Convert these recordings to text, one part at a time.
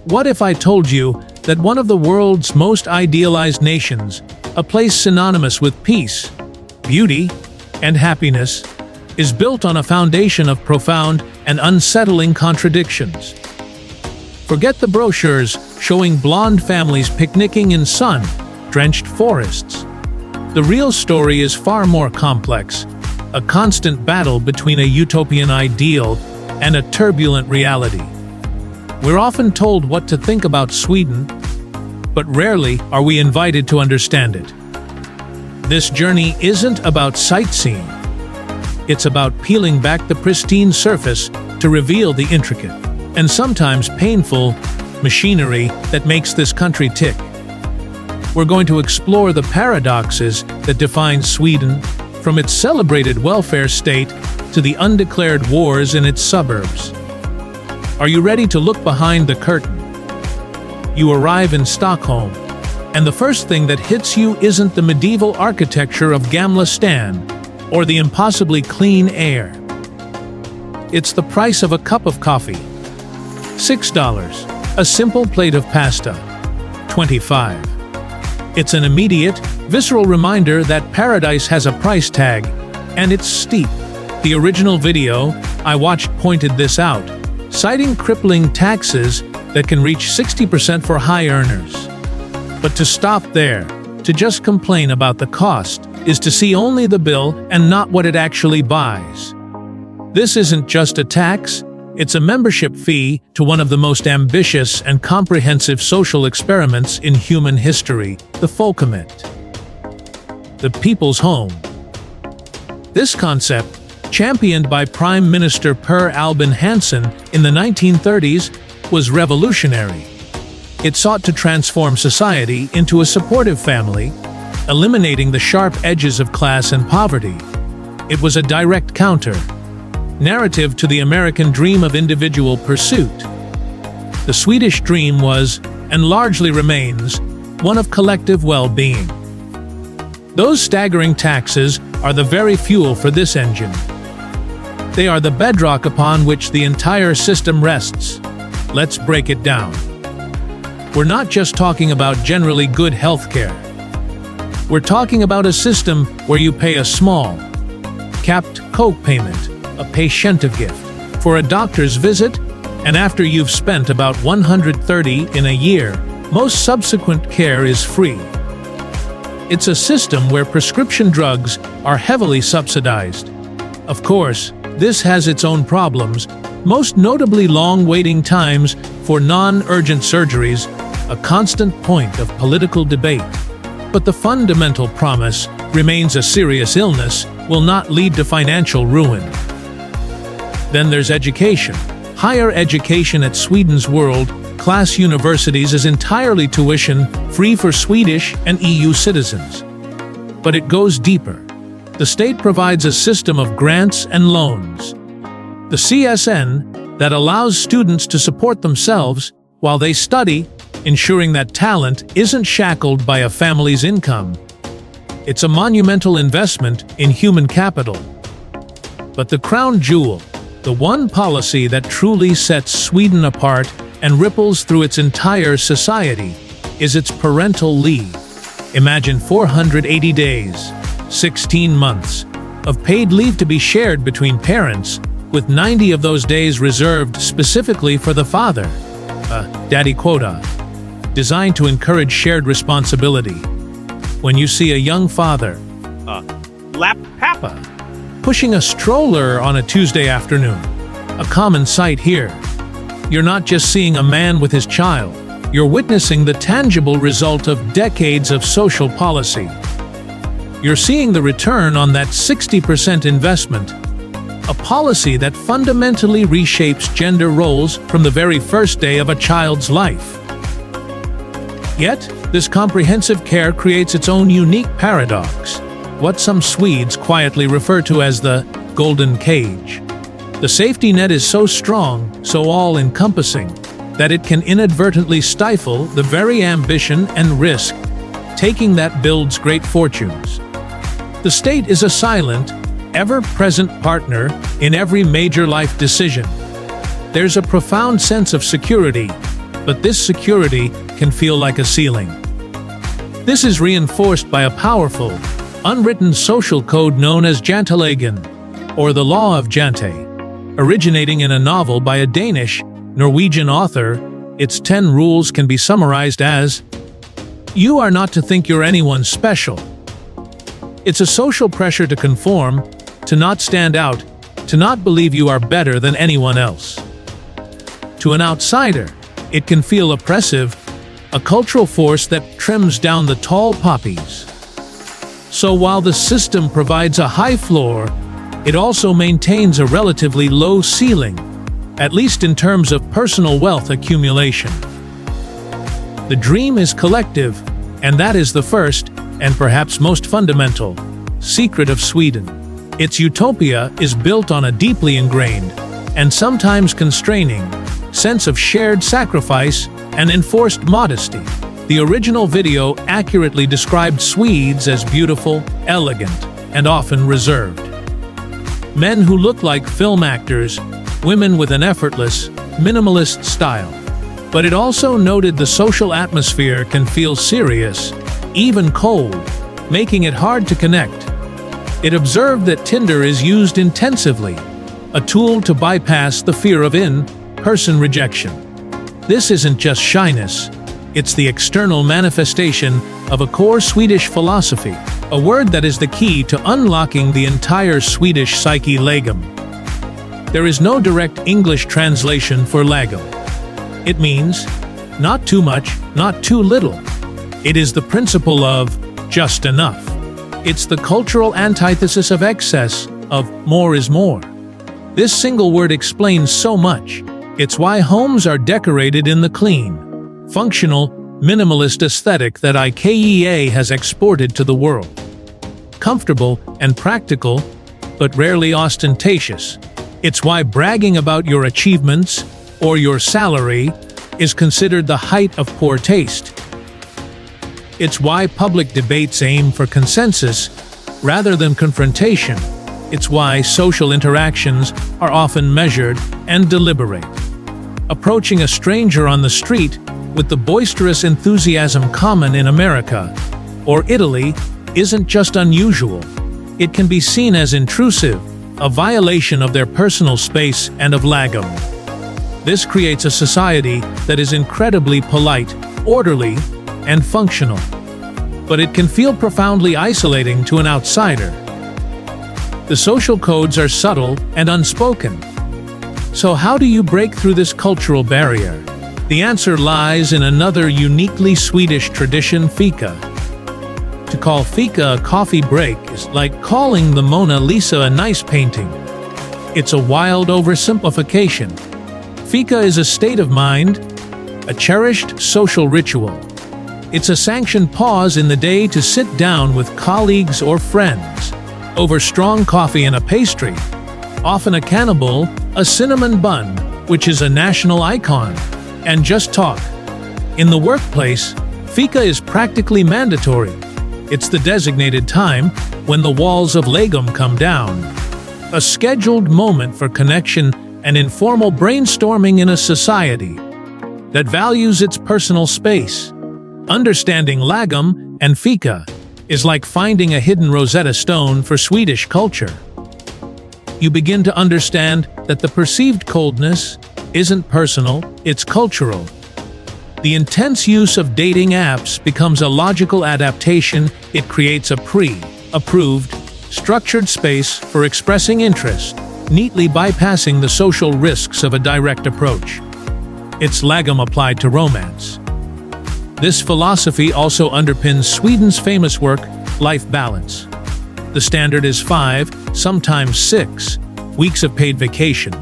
What if I told you that one of the world's most idealized nations, a place synonymous with peace, beauty, and happiness, is built on a foundation of profound and unsettling contradictions? Forget the brochures showing blonde families picnicking in sun-drenched forests. The real story is far more complex, a constant battle between a utopian ideal and a turbulent reality. We're often told what to think about Sweden, but rarely are we invited to understand it. This journey isn't about sightseeing. It's about peeling back the pristine surface to reveal the intricate, and sometimes painful, machinery that makes this country tick. We're going to explore the paradoxes that define Sweden, from its celebrated welfare state to the undeclared wars in its suburbs. Are you ready to look behind the curtain? You arrive in Stockholm, and the first thing that hits you isn't the medieval architecture of Gamla Stan or the impossibly clean air. It's the price of a cup of coffee. $6. A simple plate of pasta. $25. It's an immediate, visceral reminder that paradise has a price tag, and it's steep. The original video I watched pointed this out, citing crippling taxes that can reach 60% for high earners. But to stop there, to just complain about the cost, is to see only the bill and not what it actually buys. This isn't just a tax, it's a membership fee to one of the most ambitious and comprehensive social experiments in human history, the Folkhemmet. The people's home. This concept, championed by Prime Minister Per Albin Hansson in the 1930s, was revolutionary. It sought to transform society into a supportive family, eliminating the sharp edges of class and poverty. It was a direct counter-narrative to the American dream of individual pursuit. The Swedish dream was, and largely remains, one of collective well-being. Those staggering taxes are the very fuel for this engine. They are the bedrock upon which the entire system rests. Let's break it down. We're not just talking about generally good healthcare. We're talking about a system where you pay a small, capped co-payment, a patientavgift, for a doctor's visit, and after you've spent about $130 in a year, most subsequent care is free. It's a system where prescription drugs are heavily subsidized. Of course, this has its own problems, most notably long waiting times for non-urgent surgeries, a constant point of political debate. But the fundamental promise remains: a serious illness will not lead to financial ruin. Then there's education. Higher education at Sweden's world-class universities is entirely tuition-free for Swedish and EU citizens. But it goes deeper. The state provides a system of grants and loans, the CSN, that allows students to support themselves while they study, ensuring that talent isn't shackled by a family's income. It's a monumental investment in human capital. But the crown jewel, the one policy that truly sets Sweden apart and ripples through its entire society, is its parental leave. Imagine 480 days, 16 months, of paid leave to be shared between parents, with 90 of those days reserved specifically for the father. A daddy quota, designed to encourage shared responsibility. When you see a young father, lap papa, pushing a stroller on a Tuesday afternoon, a common sight here, you're not just seeing a man with his child, you're witnessing the tangible result of decades of social policy. You're seeing the return on that 60% investment, a policy that fundamentally reshapes gender roles from the very first day of a child's life. Yet, this comprehensive care creates its own unique paradox, what some Swedes quietly refer to as the golden cage. The safety net is so strong, so all-encompassing, that it can inadvertently stifle the very ambition and risk-taking that builds great fortunes. The state is a silent, ever-present partner in every major life decision. There's a profound sense of security, but this security can feel like a ceiling. This is reinforced by a powerful, unwritten social code known as Jantelagen, or the Law of Jante. Originating in a novel by a Danish-Norwegian author, its 10 rules can be summarized as: you are not to think you're anyone special. It's a social pressure to conform, to not stand out, to not believe you are better than anyone else. To an outsider, it can feel oppressive, a cultural force that trims down the tall poppies. So while the system provides a high floor, it also maintains a relatively low ceiling, at least in terms of personal wealth accumulation. The dream is collective, and that is the first, and perhaps most fundamental, secret of Sweden. Its utopia is built on a deeply ingrained, and sometimes constraining, sense of shared sacrifice and enforced modesty. The original video accurately described Swedes as beautiful, elegant, and often reserved. Men who look like film actors, women with an effortless, minimalist style. But it also noted the social atmosphere can feel serious, even cold, making it hard to connect. It observed that Tinder is used intensively, a tool to bypass the fear of in-person rejection. This isn't just shyness, it's the external manifestation of a core Swedish philosophy, a word that is the key to unlocking the entire Swedish psyche. Lagom. There is no direct English translation for lagom. It means not too much, not too little. It is the principle of just enough. It's the cultural antithesis of excess, of more is more. This single word explains so much. It's why homes are decorated in the clean, functional, minimalist aesthetic that IKEA has exported to the world. Comfortable and practical, but rarely ostentatious. It's why bragging about your achievements or your salary is considered the height of poor taste. It's why public debates aim for consensus rather than confrontation. It's why social interactions are often measured and deliberate. Approaching a stranger on the street with the boisterous enthusiasm common in America or Italy isn't just unusual. It can be seen as intrusive, a violation of their personal space and of lagom. This creates a society that is incredibly polite, orderly, and functional. But it can feel profoundly isolating to an outsider. The social codes are subtle and unspoken. So how do you break through this cultural barrier? The answer lies in another uniquely Swedish tradition, fika. To call fika a coffee break is like calling the Mona Lisa a nice painting. It's a wild oversimplification. Fika is a state of mind, a cherished social ritual. It's a sanctioned pause in the day to sit down with colleagues or friends over strong coffee and a pastry, often a cannibal, a cinnamon bun, which is a national icon, and just talk. In the workplace, fika is practically mandatory. It's the designated time when the walls of lagom come down. A scheduled moment for connection and informal brainstorming in a society that values its personal space. Understanding lagom and fika is like finding a hidden Rosetta Stone for Swedish culture. You begin to understand that the perceived coldness isn't personal, it's cultural. The intense use of dating apps becomes a logical adaptation. It creates a pre-approved, structured space for expressing interest, neatly bypassing the social risks of a direct approach. It's lagom applied to romance. This philosophy also underpins Sweden's famous work, life balance. The standard is 5, sometimes 6, weeks of paid vacation.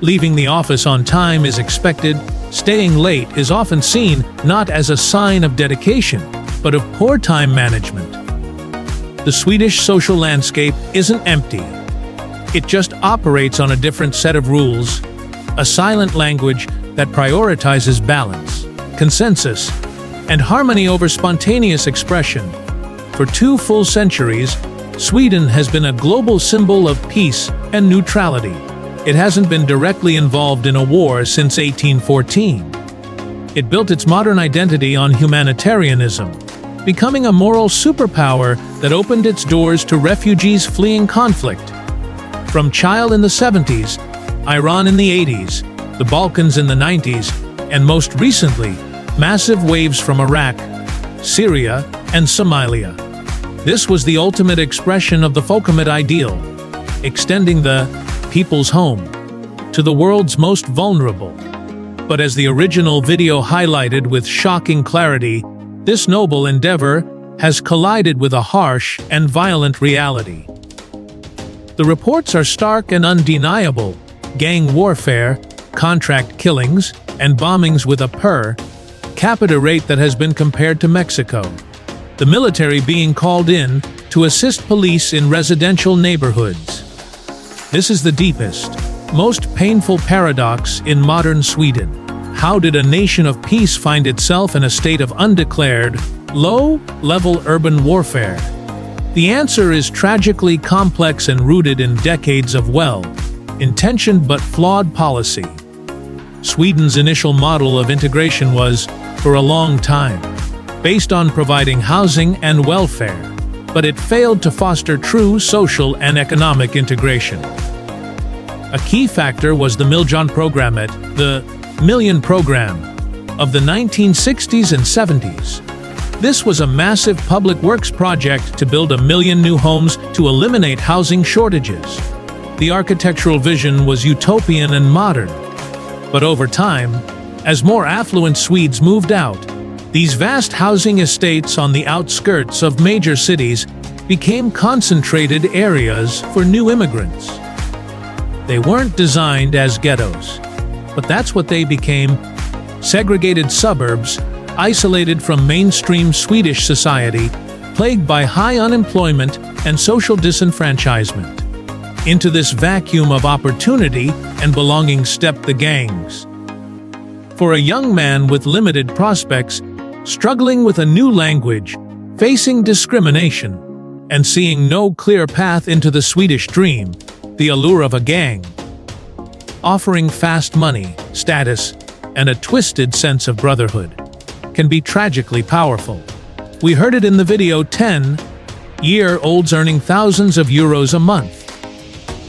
Leaving the office on time is expected. Staying late is often seen not as a sign of dedication, but of poor time management. The Swedish social landscape isn't empty. It just operates on a different set of rules, a silent language that prioritizes balance, consensus, and harmony over spontaneous expression. For 2 full centuries, Sweden has been a global symbol of peace and neutrality. It hasn't been directly involved in a war since 1814. It built its modern identity on humanitarianism, becoming a moral superpower that opened its doors to refugees fleeing conflict. From Chile in the 70s, Iran in the 80s, the Balkans in the 90s, and most recently, massive waves from Iraq, Syria, and Somalia. This was the ultimate expression of the Folkomit ideal, extending the people's home to the world's most vulnerable. But as the original video highlighted with shocking clarity, this noble endeavor has collided with a harsh and violent reality. The reports are stark and undeniable: gang warfare, contract killings, and bombings with a per capita rate that has been compared to Mexico. The military being called in to assist police in residential neighborhoods. This is the deepest, most painful paradox in modern Sweden. How did a nation of peace find itself in a state of undeclared, low-level urban warfare? The answer is tragically complex and rooted in decades of well-intentioned but flawed policy. Sweden's initial model of integration was, for a long time, based on providing housing and welfare, but it failed to foster true social and economic integration. A key factor was the Miljonprogrammet, the Million Program, of the 1960s and 70s. This was a massive public works project to build 1 million new homes to eliminate housing shortages. The architectural vision was utopian and modern. But over time, as more affluent Swedes moved out, these vast housing estates on the outskirts of major cities became concentrated areas for new immigrants. They weren't designed as ghettos, but that's what they became: segregated suburbs, isolated from mainstream Swedish society, plagued by high unemployment and social disenfranchisement. Into this vacuum of opportunity and belonging stepped the gangs. For a young man with limited prospects, struggling with a new language, facing discrimination, and seeing no clear path into the Swedish dream, the allure of a gang, offering fast money, status, and a twisted sense of brotherhood, can be tragically powerful. We heard it in the video: 10-year-olds earning thousands of euros a month.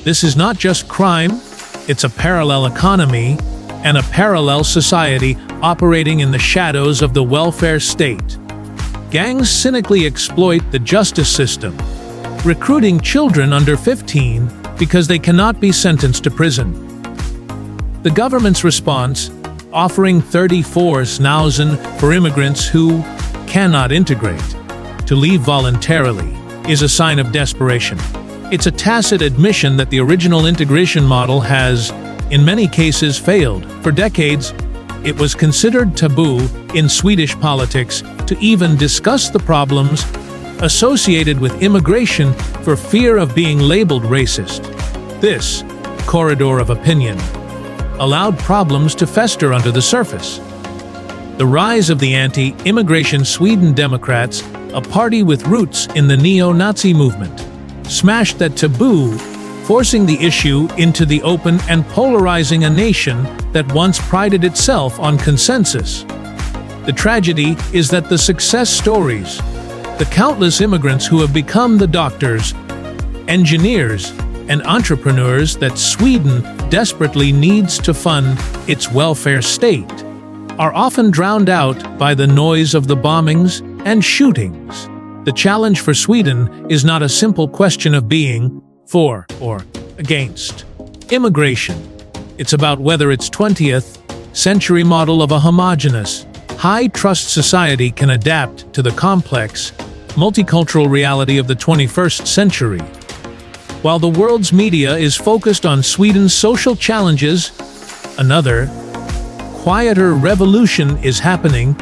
This is not just crime, it's a parallel economy and a parallel society operating in the shadows of the welfare state. Gangs cynically exploit the justice system, recruiting children under 15 because they cannot be sentenced to prison. The government's response, offering 34,000 for immigrants who cannot integrate to leave voluntarily, is a sign of desperation. It's a tacit admission that the original integration model has, in many cases, failed. For decades, it was considered taboo in Swedish politics to even discuss the problems associated with immigration for fear of being labeled racist. This corridor of opinion allowed problems to fester under the surface. The rise of the anti-immigration Sweden Democrats, a party with roots in the neo-Nazi movement, smashed that taboo, forcing the issue into the open and polarizing a nation that once prided itself on consensus. The tragedy is that the success stories, the countless immigrants who have become the doctors, engineers, and entrepreneurs that Sweden desperately needs to fund its welfare state, are often drowned out by the noise of the bombings and shootings. The challenge for Sweden is not a simple question of being for or against immigration. It's about whether its 20th century model of a homogeneous, high-trust society can adapt to the complex, multicultural reality of the 21st century. While the world's media is focused on Sweden's social challenges, another, quieter revolution is happening,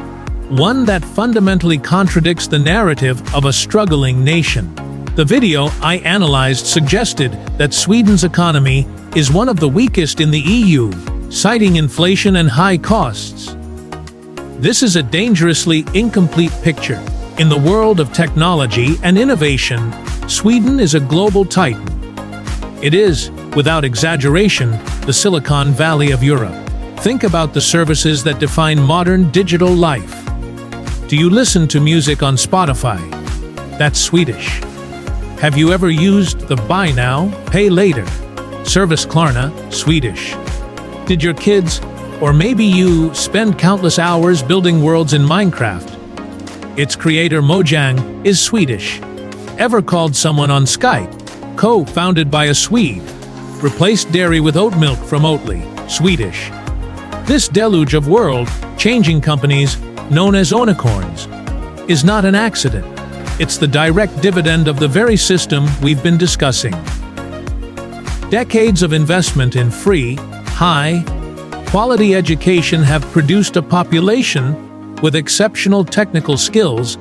one that fundamentally contradicts the narrative of a struggling nation. The video I analyzed suggested that Sweden's economy is one of the weakest in the EU, citing inflation and high costs. This is a dangerously incomplete picture. In the world of technology and innovation, Sweden is a global titan. It is, without exaggeration, the Silicon Valley of Europe. Think about the services that define modern digital life. Do you listen to music on Spotify? That's Swedish. Have you ever used the Buy Now, Pay Later service? Klarna, Swedish. Did your kids, or maybe you, spend countless hours building worlds in Minecraft? Its creator Mojang is Swedish. Ever called someone on Skype? Co-founded by a Swede. Replaced dairy with oat milk from Oatly, Swedish. This deluge of world-changing companies, known as unicorns, is not an accident. It's the direct dividend of the very system we've been discussing. Decades of investment in free, high-quality education have produced a population with exceptional technical skills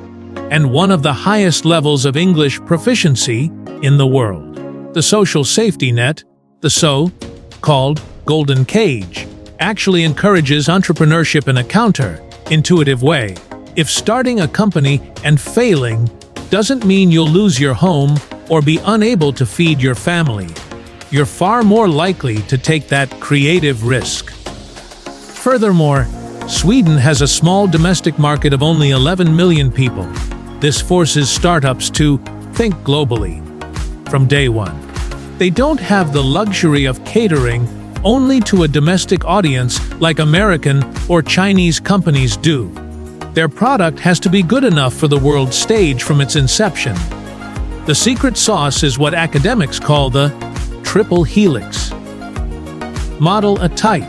and one of the highest levels of English proficiency in the world. The social safety net, the so-called golden cage, actually encourages entrepreneurship in a counter-intuitive way. If starting a company and failing doesn't mean you'll lose your home or be unable to feed your family, you're far more likely to take that creative risk. Furthermore, Sweden has a small domestic market of only 11 million people. This forces startups to think globally from day one. They don't have the luxury of catering only to a domestic audience like American or Chinese companies do. Their product has to be good enough for the world stage from its inception. The secret sauce is what academics call the triple helix model, a tight,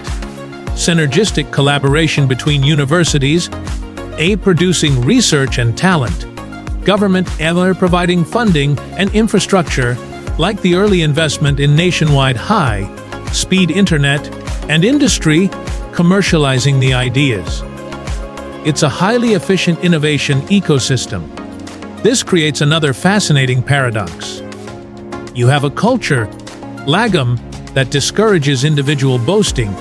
synergistic collaboration between universities, producing research and talent, government providing funding and infrastructure, like the early investment in nationwide high-speed internet, and industry commercializing the ideas. It's a highly efficient innovation ecosystem. This creates another fascinating paradox. You have a culture, lagom, that discourages individual boasting,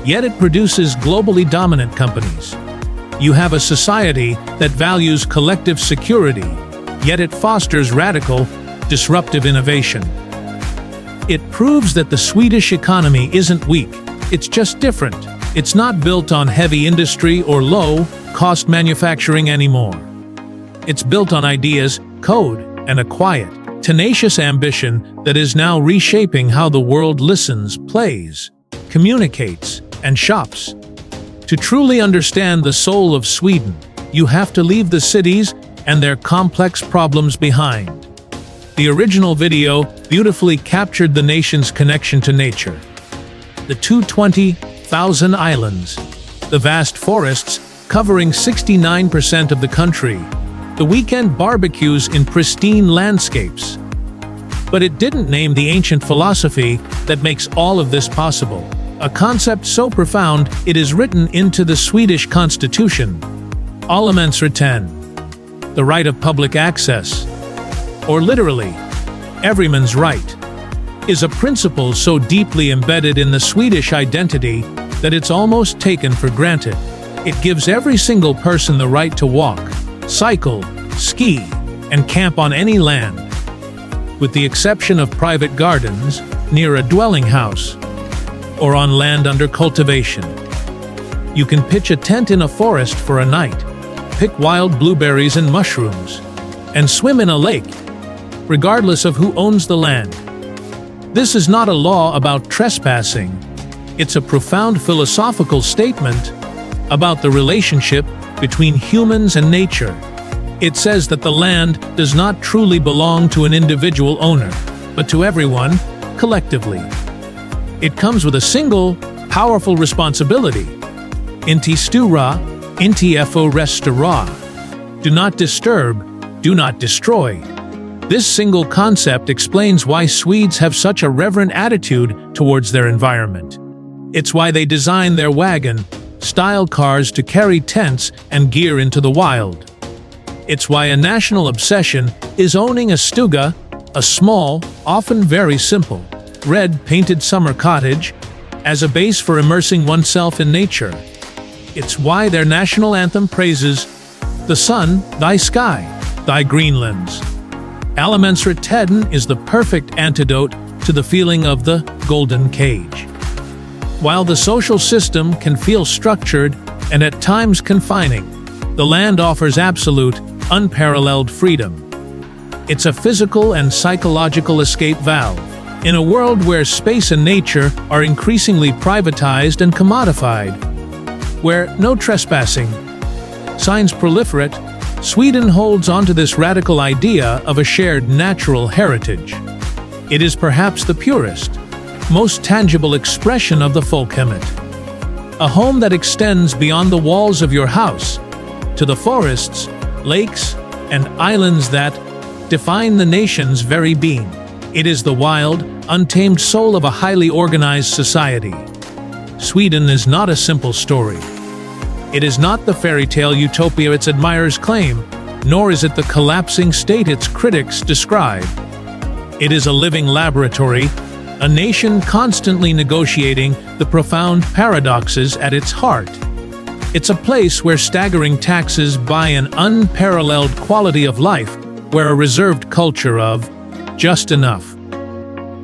yet it produces globally dominant companies. You have a society that values collective security, yet it fosters radical, disruptive innovation. It proves that the Swedish economy isn't weak, it's just different. It's not built on heavy industry or low-cost manufacturing anymore. It's built on ideas, code, and a quiet, tenacious ambition that is now reshaping how the world listens, plays, communicates, and shops. To truly understand the soul of Sweden, you have to leave the cities and their complex problems behind. The original video beautifully captured the nation's connection to nature. The 220,000 islands, the vast forests covering 69% of the country, the weekend barbecues in pristine landscapes. But it didn't name the ancient philosophy that makes all of this possible. A concept so profound it is written into the Swedish constitution. Allemansrätten, the right of public access, or literally, everyman's right, is a principle so deeply embedded in the Swedish identity that it's almost taken for granted. It gives every single person the right to walk, cycle, ski, and camp on any land, with the exception of private gardens, near a dwelling house, or on land under cultivation. You can pitch a tent in a forest for a night, pick wild blueberries and mushrooms, and swim in a lake, regardless of who owns the land. This is not a law about trespassing. It's a profound philosophical statement about the relationship between humans and nature. It says that the land does not truly belong to an individual owner, but to everyone, collectively. It comes with a single, powerful responsibility. Inti stura, inti fo restera. Do not disturb, do not destroy. This single concept explains why Swedes have such a reverent attitude towards their environment. It's why they design their wagon-style cars to carry tents and gear into the wild. It's why a national obsession is owning a stuga, a small, often very simple, red-painted summer cottage, as a base for immersing oneself in nature. It's why their national anthem praises the sun, thy sky, thy greenlands. Allemansrätten is the perfect antidote to the feeling of the golden cage. While the social system can feel structured and at times confining, the land offers absolute, unparalleled freedom. It's a physical and psychological escape valve. In a world where space and nature are increasingly privatized and commodified, where no trespassing signs proliferate, Sweden holds onto this radical idea of a shared natural heritage. It is perhaps the purest, most tangible expression of the folkhemmet. A home that extends beyond the walls of your house, to the forests, lakes, and islands that define the nation's very being. It is the wild, untamed soul of a highly organized society. Sweden is not a simple story. It is not the fairy tale utopia its admirers claim, nor is it the collapsing state its critics describe. It is a living laboratory, a nation constantly negotiating the profound paradoxes at its heart. It's a place where staggering taxes buy an unparalleled quality of life, where a reserved culture of just enough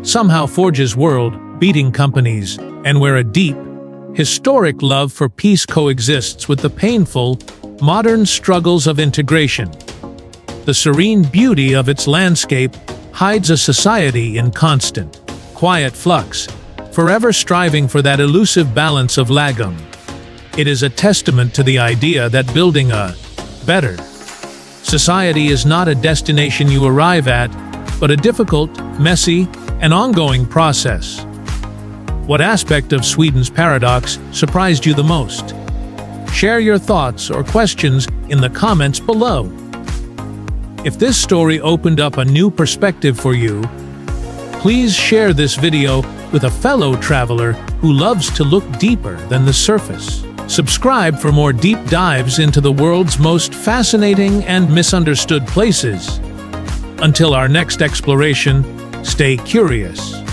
somehow forges world-beating companies, and where a deep, historic love for peace coexists with the painful, modern struggles of integration. The serene beauty of its landscape hides a society in constant, quiet flux, forever striving for that elusive balance of lagom. It is a testament to the idea that building a better society is not a destination you arrive at, but a difficult, messy, and ongoing process. What aspect of Sweden's paradox surprised you the most? Share your thoughts or questions in the comments below. If this story opened up a new perspective for you, please share this video with a fellow traveler who loves to look deeper than the surface. Subscribe for more deep dives into the world's most fascinating and misunderstood places. Until our next exploration, stay curious.